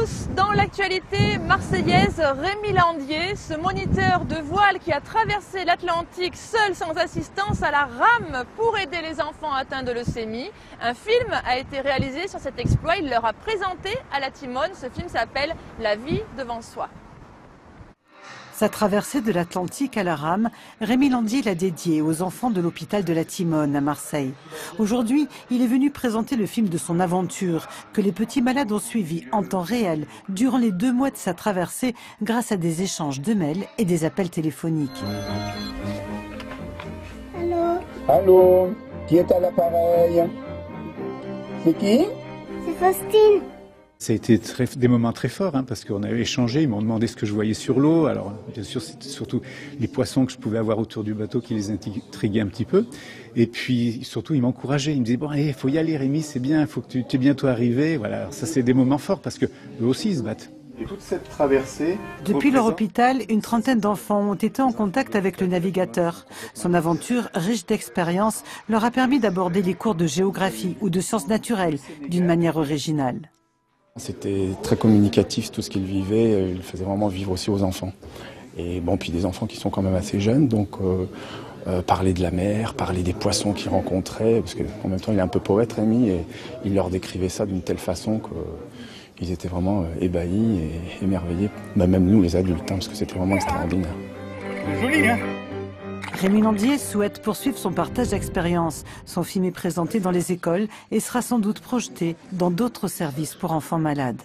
tous, dans l'actualité marseillaise, Rémi Landier, ce moniteur de voile qui a traversé l'Atlantique seul sans assistance à la rame pour aider les enfants atteints de leucémie. Un film a été réalisé sur cet exploit, il leur a présenté à la Timone. Ce film s'appelle La vie devant soi. Sa traversée de l'Atlantique à la rame, Rémi Landier l'a dédiée aux enfants de l'hôpital de la Timone à Marseille. Aujourd'hui, il est venu présenter le film de son aventure, que les petits malades ont suivi en temps réel durant les 2 mois de sa traversée grâce à des échanges de mails et des appels téléphoniques. Allô? Allô? Qui est à l'appareil? C'est qui? C'est Faustine. Ça a été des moments très forts, parce qu'on avait échangé, ils m'ont demandé ce que je voyais sur l'eau. Alors bien sûr, c'était surtout les poissons que je pouvais avoir autour du bateau qui les intriguaient un petit peu. Et puis surtout, ils m'encourageaient, ils me disaient « Bon, il faut y aller Rémi, c'est bien, il faut que tu es bientôt arrivé ». Voilà, alors ça c'est des moments forts parce que eux aussi ils se battent. Et toute cette traversée... Depuis leur hôpital, une trentaine d'enfants ont été en contact avec le navigateur. Son aventure, riche d'expérience, leur a permis d'aborder les cours de géographie ou de sciences naturelles d'une manière originale. C'était très communicatif tout ce qu'il vivait, il faisait vraiment vivre aussi aux enfants. Et bon, puis des enfants qui sont quand même assez jeunes, donc parler de la mer, parler des poissons qu'il rencontrait, parce qu'en même temps il est un peu poète Rémi, et il leur décrivait ça d'une telle façon qu'ils étaient vraiment ébahis et émerveillés, même nous les adultes, parce que c'était vraiment extraordinaire. Joli, hein? Rémi Landier souhaite poursuivre son partage d'expérience. Son film est présenté dans les écoles et sera sans doute projeté dans d'autres services pour enfants malades.